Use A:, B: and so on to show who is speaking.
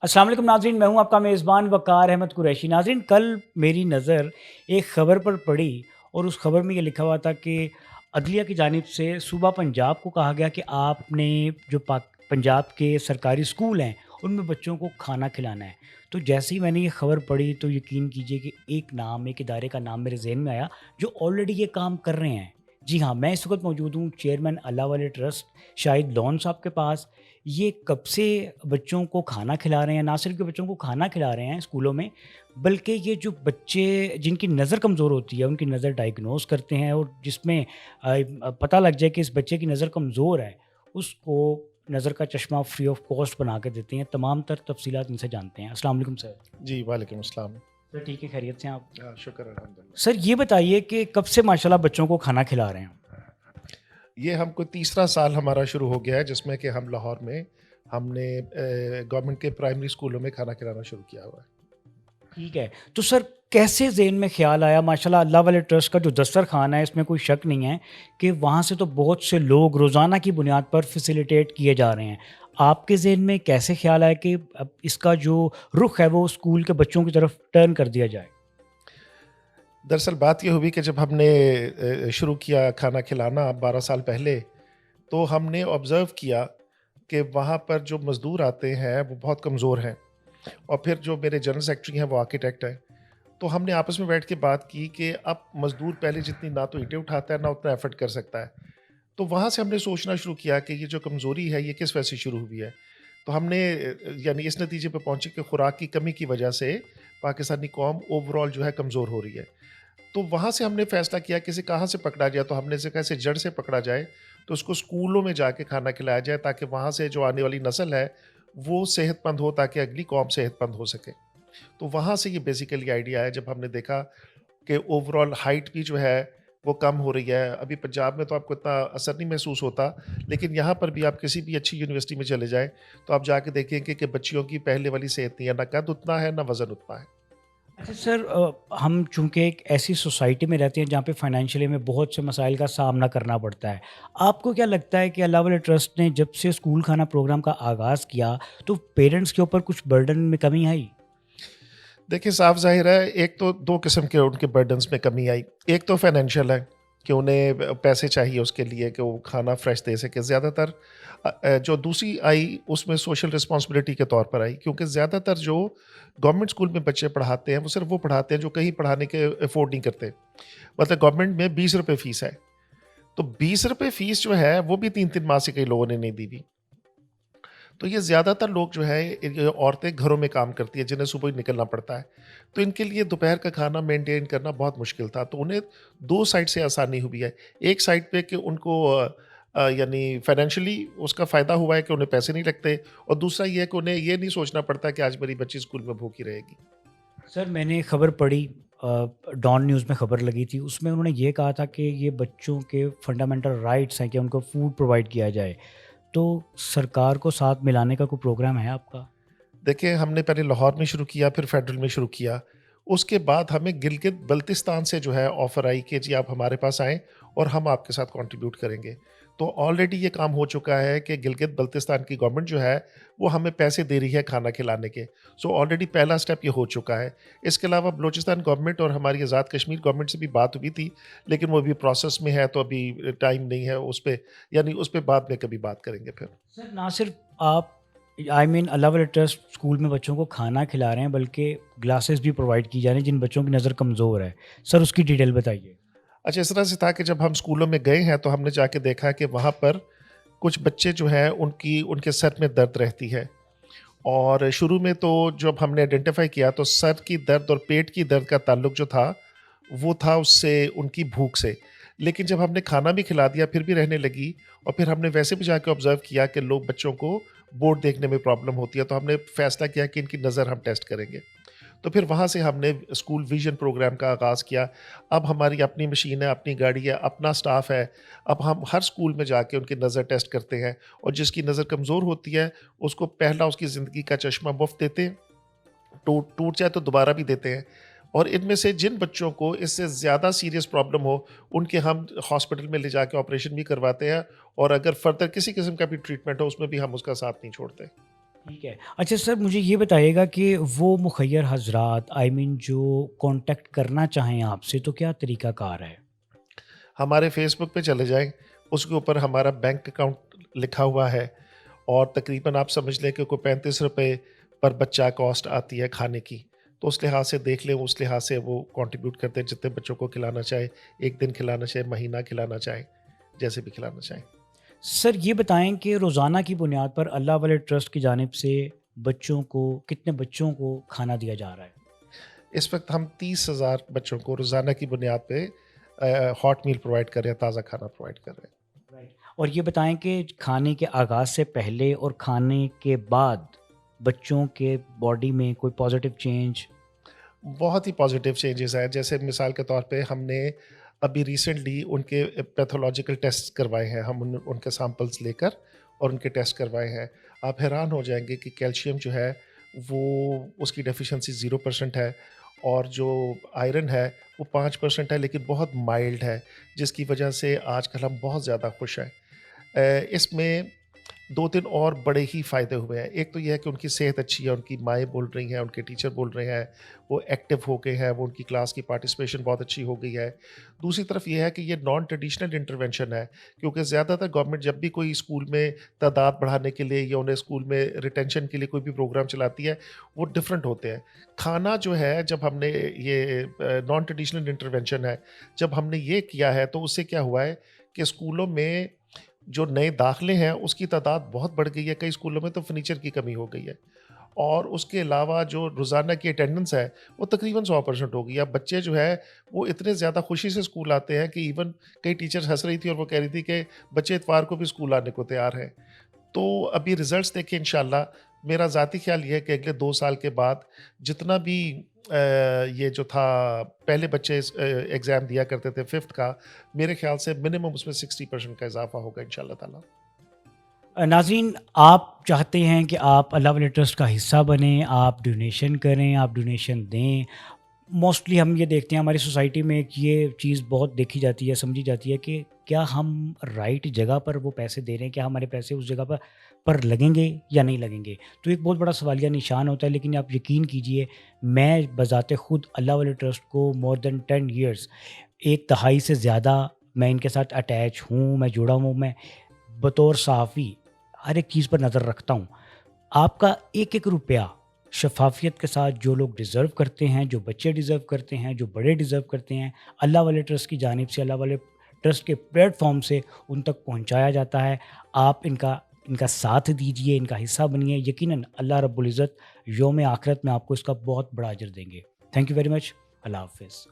A: السلام علیکم ناظرین، میں ہوں آپ کا میزبان وقار احمد قریشی۔ ناظرین، کل میری نظر ایک خبر پر پڑی اور اس خبر میں یہ لکھا ہوا تھا کہ عدلیہ کی جانب سے صوبہ پنجاب کو کہا گیا کہ آپ نے جو پنجاب کے سرکاری اسکول ہیں ان میں بچوں کو کھانا کھلانا ہے۔ تو جیسے ہی میں نے یہ خبر پڑھی تو یقین کیجئے کہ ایک ادارے کا نام میرے ذہن میں آیا جو آلریڈی یہ کام کر رہے ہیں۔ جی ہاں، میں اس وقت موجود ہوں چیئرمین اللہ والے ٹرسٹ شاہد لون صاحب کے پاس۔ یہ کب سے بچوں کو کھانا کھلا رہے ہیں، نہ صرف کہ بچوں کو کھانا کھلا رہے ہیں اسکولوں میں، بلکہ یہ جو بچے جن کی نظر کمزور ہوتی ہے ان کی نظر ڈائگنوز کرتے ہیں، اور جس میں پتہ لگ جائے کہ اس بچے کی نظر کمزور ہے اس کو نظر کا چشمہ فری آف کاسٹ بنا کے دیتے ہیں۔ تمام تر تفصیلات ان سے جانتے ہیں۔ السلام علیکم سر۔
B: جی وعلیکم السلام۔
A: سر ٹھیک ہے، خیریت سے ہیں آپ؟
B: شکر الحمدللہ۔
A: سر یہ بتائیے کہ کب سے ماشاءاللہ بچوں کو کھانا کھلا رہے ہیں؟
B: یہ ہم کو تیسرا سال ہمارا شروع ہو گیا ہے جس میں کہ ہم لاہور میں ہم نے گورنمنٹ کے پرائمری اسکولوں میں کھانا کھلانا شروع کیا ہوا ہے۔
A: ٹھیک ہے، تو سر کیسے ذہن میں خیال آیا؟ ماشاءاللہ اللہ والے ٹرسٹ کا جو دسترخوان ہے اس میں کوئی شک نہیں ہے کہ وہاں سے تو بہت سے لوگ روزانہ کی بنیاد پر فیسیلیٹیٹ کیے جا رہے ہیں۔ آپ کے ذہن میں کیسے خیال آیا کہ اب اس کا جو رخ ہے وہ اسکول کے بچوں کی طرف ٹرن کر دیا جائے؟
B: دراصل بات یہ ہوئی کہ جب ہم نے شروع کیا کھانا کھلانا 12 سال پہلے، تو ہم نے آبزرو کیا کہ وہاں پر جو مزدور آتے ہیں وہ بہت کمزور ہیں، اور پھر جو میرے جنرل سیکرٹری ہیں وہ آرکیٹیکٹ ہیں، تو ہم نے آپس میں بیٹھ کے بات کی کہ اب مزدور پہلے جتنی نہ تو اینٹیں اٹھاتا ہے نہ اتنا ایفرٹ کر سکتا ہے۔ تو وہاں سے ہم نے سوچنا شروع کیا کہ یہ جو کمزوری ہے یہ کس وجہ سے شروع ہوئی ہے۔ تو ہم نے یعنی اس نتیجے پہ پہنچے کہ خوراک کی کمی کی وجہ سے پاکستانی قوم اوور آل جو ہے کمزور ہو رہی ہے۔ تو وہاں سے ہم نے فیصلہ کیا کہ اسے کہاں سے پکڑا جائے، تو ہم نے کہا اسے جڑ سے پکڑا جائے، تو اس کو اسکولوں میں جا کے کھانا کھلایا جائے تاکہ وہاں سے جو آنے والی نسل ہے وہ صحت مند ہو، تاکہ اگلی قوم صحت مند ہو سکے۔ تو وہاں سے یہ بیسیکلی آئیڈیا ہے، جب ہم نے دیکھا کہ اوور آل ہائٹ بھی جو ہے وہ کم ہو رہی ہے۔ ابھی پنجاب میں تو آپ کو اتنا اثر نہیں محسوس ہوتا، لیکن یہاں پر بھی آپ کسی بھی اچھی یونیورسٹی میں چلے جائیں تو آپ جا کے دیکھیں گے کہ بچیوں کی پہلے والی صحت نہیں ہے، نہ قد اتنا ہے نہ وزن اتنا ہے۔
A: اچھا سر، ہم چونکہ ایک ایسی سوسائٹی میں رہتے ہیں جہاں پہ فائنینشلی میں بہت سے مسائل کا سامنا کرنا پڑتا ہے۔ آپ کو کیا لگتا ہے کہ اللہ والے ٹرسٹ نے جب سے اسکول کھانا پروگرام کا آغاز کیا تو پیرنٹس کے اوپر کچھ برڈن میں کمی آئی؟
B: دیکھیں صاف ظاہر ہے، ایک تو دو قسم کے ان کے برڈنس میں کمی آئی۔ ایک تو فائنینشیل ہے کہ انہیں پیسے چاہیے اس کے لیے کہ وہ کھانا فریش دے سکے۔ زیادہ تر جو دوسری آئی اس میں سوشل رسپانسبلٹی کے طور پر آئی، کیونکہ زیادہ تر جو گورنمنٹ اسکول میں بچے پڑھاتے ہیں وہ صرف وہ پڑھاتے ہیں جو کہیں پڑھانے کے افورڈ نہیں کرتے۔ مطلب گورنمنٹ میں 20 روپے فیس ہے، تو 20 روپے فیس جو ہے وہ بھی 3 ماہ سے کئی لوگوں نے نہیں دی ہوئی۔ تو یہ زیادہ تر لوگ جو ہے عورتیں گھروں میں کام کرتی ہیں جنہیں صبح ہی نکلنا پڑتا ہے، تو ان کے لیے دوپہر کا کھانا مینٹین کرنا بہت مشکل تھا۔ تو انہیں دو سائڈ سے آسانی ہوئی ہے۔ ایک سائڈ پہ کہ ان کو یعنی فائنینشلی اس کا فائدہ ہوا ہے کہ انہیں پیسے نہیں لگتے، اور دوسرا یہ ہے کہ انہیں یہ نہیں سوچنا پڑتا کہ آج میری بچی اسکول میں بھوکی رہے گی۔
A: سر میں نے خبر پڑھی، ڈان نیوز میں خبر لگی تھی، اس میں انہوں نے یہ کہا تھا کہ یہ بچوں کے فنڈامنٹل رائٹس ہیں کہ ان کو فوڈ پرووائڈ کیا جائے۔ تو سرکار کو ساتھ ملانے کا کوئی پروگرام ہے آپ کا؟
B: دیکھیں ہم نے پہلے لاہور میں شروع کیا، پھر فیڈرل میں شروع کیا، اس کے بعد ہمیں گلگت بلتستان سے جو ہے آفر آئی کہ جی آپ ہمارے پاس آئیں اور ہم آپ کے ساتھ کنٹریبیوٹ کریں گے۔ تو آلریڈی یہ کام ہو چکا ہے کہ گلگت بلتستان کی گورنمنٹ جو ہے وہ ہمیں پیسے دے رہی ہے کھانا کھلانے کے۔ سو آلریڈی پہلا سٹیپ یہ ہو چکا ہے۔ اس کے علاوہ بلوچستان گورنمنٹ اور ہماری آزاد کشمیر گورنمنٹ سے بھی بات ہوئی تھی، لیکن وہ ابھی پروسیس میں ہے، تو ابھی ٹائم نہیں ہے اس پہ، یعنی اس پہ بعد میں کبھی بات کریں گے پھر۔
A: سر نہ صرف آپ اللہ والے ٹرسٹ اسکول میں بچوں کو کھانا کھلا رہے ہیں بلکہ گلاسز بھی پرووائڈ کی جا رہی ہیں جن بچوں کی نظر کمزور ہے۔ سر اس کی ڈیٹیل بتائیے۔
B: اچھا، اس طرح سے تھا کہ جب ہم اسکولوں میں گئے ہیں تو ہم نے جا کے دیکھا کہ وہاں پر کچھ بچے جو ہیں ان کے سر میں درد رہتی ہے، اور شروع میں تو جب ہم نے آئیڈینٹیفائی کیا تو سر کی درد اور پیٹ کی درد کا تعلق جو تھا وہ تھا اس سے ان کی بھوک سے، لیکن جب ہم نے کھانا بھی کھلا دیا پھر بھی رہنے لگی، اور پھر ہم نے ویسے بھی جا کے آبزرو کیا کہ لوگ بچوں کو بورڈ دیکھنے میں پرابلم ہوتی ہے، تو ہم نے فیصلہ کیا کہ ان کی نظر ہم ٹیسٹ کریں گے۔ تو پھر وہاں سے ہم نے اسکول ویژن پروگرام کا آغاز کیا۔ اب ہماری اپنی مشین ہے، اپنی گاڑی ہے، اپنا سٹاف ہے۔ اب ہم ہر اسکول میں جا کے ان کی نظر ٹیسٹ کرتے ہیں، اور جس کی نظر کمزور ہوتی ہے اس کو پہلا اس کی زندگی کا چشمہ مفت دیتے ہیں، ٹوٹ جائے تو دوبارہ بھی دیتے ہیں، اور ان میں سے جن بچوں کو اس سے زیادہ سیریس پرابلم ہو ان کے ہم ہاسپٹل میں لے جا کے آپریشن بھی کرواتے ہیں، اور اگر فردر کسی قسم کا بھی ٹریٹمنٹ ہو اس میں بھی ہم اس کا ساتھ نہیں چھوڑتے۔
A: ٹھیک ہے۔ اچھا سر مجھے یہ بتائیے گا کہ وہ مخیر حضرات جو کانٹیکٹ کرنا چاہیں آپ سے تو کیا طریقہ کار ہے؟
B: ہمارے فیس بک پہ چلے جائیں، اس کے اوپر ہمارا بینک اکاؤنٹ لکھا ہوا ہے، اور تقریباً آپ سمجھ لیں کہ کوئی 35 روپے پر بچہ کاسٹ آتی ہے کھانے کی، تو اس لحاظ سے دیکھ لیں، اس لحاظ سے وہ کنٹریبیوٹ کرتے ہیں جتنے بچوں کو کھلانا چاہے، ایک دن کھلانا چاہے، مہینہ کھلانا چاہیں، جیسے بھی کھلانا چاہیں۔
A: سر یہ بتائیں کہ روزانہ کی بنیاد پر اللہ والے ٹرسٹ کی جانب سے بچوں کو کتنے بچوں کو کھانا دیا جا رہا ہے؟
B: اس وقت ہم 30,000 بچوں کو روزانہ کی بنیاد پہ ہاٹ میل پرووائڈ کر رہے ہیں، تازہ کھانا پرووائڈ کر رہے ہیں۔
A: Right. اور یہ بتائیں کہ کھانے کے آغاز سے پہلے اور کھانے کے بعد بچوں کے باڈی میں کوئی پازیٹیو چینج؟
B: بہت ہی پازیٹیو چینجز ہیں، جیسے مثال کے طور پہ ہم نے ابھی ریسنٹلی ان کے پیتھولوجیکل ٹیسٹ کروائے ہیں، ہم ان کے سیمپلس لے کر اور ان کے ٹیسٹ کروائے ہیں۔ آپ حیران ہو جائیں گے کہ کیلشیم جو ہے وہ اس کی ڈیفیشنسی 0% ہے، اور جو آئرن ہے وہ 5% ہے، لیکن بہت مائلڈ ہے، جس کی وجہ سے آج کل ہم بہت زیادہ خوش ہیں۔ اس میں 2-3 اور بڑے ہی فائدے ہوئے ہیں۔ ایک تو یہ ہے کہ ان کی صحت اچھی ہے، ان کی مائیں بول رہی ہیں، ان کے ٹیچر بول رہے ہیں، وہ ایکٹیو ہو گئے ہیں، وہ ان کی کلاس کی پارٹیسپیشن بہت اچھی ہو گئی ہے۔ دوسری طرف یہ ہے کہ یہ نان ٹریڈیشنل انٹرونشن ہے، کیونکہ زیادہ تر گورنمنٹ جب بھی کوئی اسکول میں تعداد بڑھانے کے لیے یا انہیں اسکول میں ریٹینشن کے لیے کوئی بھی پروگرام چلاتی ہے، وہ ڈفرینٹ ہوتے ہیں۔ کھانا جو ہے، جب ہم نے یہ نان ٹریڈیشنل انٹرونشن ہے، جب ہم نے یہ کیا ہے تو اس سے کیا ہوا ہے کہ اسکولوں میں جو نئے داخلے ہیں اس کی تعداد بہت بڑھ گئی ہے، کئی اسکولوں میں تو فرنیچر کی کمی ہو گئی ہے، اور اس کے علاوہ جو روزانہ کی اٹینڈنس ہے وہ تقریباً 100% ہو گئی ہے۔ اب بچے جو ہے وہ اتنے زیادہ خوشی سے اسکول آتے ہیں کہ ایون کئی ٹیچر ہنس رہی تھی اور وہ کہہ رہی تھی کہ بچے اتوار کو بھی اسکول آنے کو تیار ہیں۔ تو ابھی ریزلٹس دیکھیں انشاءاللہ، میرا ذاتی خیال یہ ہے کہ اگلے 2 سال کے بعد جتنا بھی یہ جو تھا پہلے بچے ایگزام دیا کرتے تھے 5th کا، میرے خیال سے منیمم اس میں 60% کا اضافہ ہوگا انشاءاللہ تعالیٰ۔
A: ناظرین آپ چاہتے ہیں کہ آپ اللہ والے ٹرسٹ کا حصہ بنیں، آپ ڈونیشن کریں، آپ ڈونیشن دیں۔ موسٹلی ہم یہ دیکھتے ہیں ہماری سوسائٹی میں ایک یہ چیز بہت دیکھی جاتی ہے، سمجھی جاتی ہے کہ کیا ہم رائٹ جگہ پر وہ پیسے دے رہے ہیں، کیا ہمارے پیسے اس جگہ پر لگیں گے یا نہیں لگیں گے؟ تو ایک بہت بڑا سوالیہ نشان ہوتا ہے، لیکن آپ یقین کیجئے میں بذات خود اللہ والے ٹرسٹ کو مور دین 10 ایئرس، 1 دہائی سے زیادہ میں ان کے ساتھ اٹیچ ہوں، میں جڑا ہوں، میں بطور صحافی ہر ایک چیز پر نظر رکھتا ہوں۔ آپ کا ایک ایک روپیہ شفافیت کے ساتھ جو لوگ ڈیزرو کرتے ہیں، جو بچے ڈیزرو کرتے ہیں، جو بڑے ڈیزرو کرتے ہیں، اللہ والے ٹرسٹ کی جانب سے، اللہ والے ٹرسٹ کے پلیٹ فارم سے ان تک پہنچایا جاتا ہے۔ آپ ان کا ساتھ دیجئے، ان کا حصہ بنیے، یقیناً اللہ رب العزت یوم آخرت میں آپ کو اس کا بہت بڑا اجر دیں گے۔ Thank you very much. اللہ حافظ۔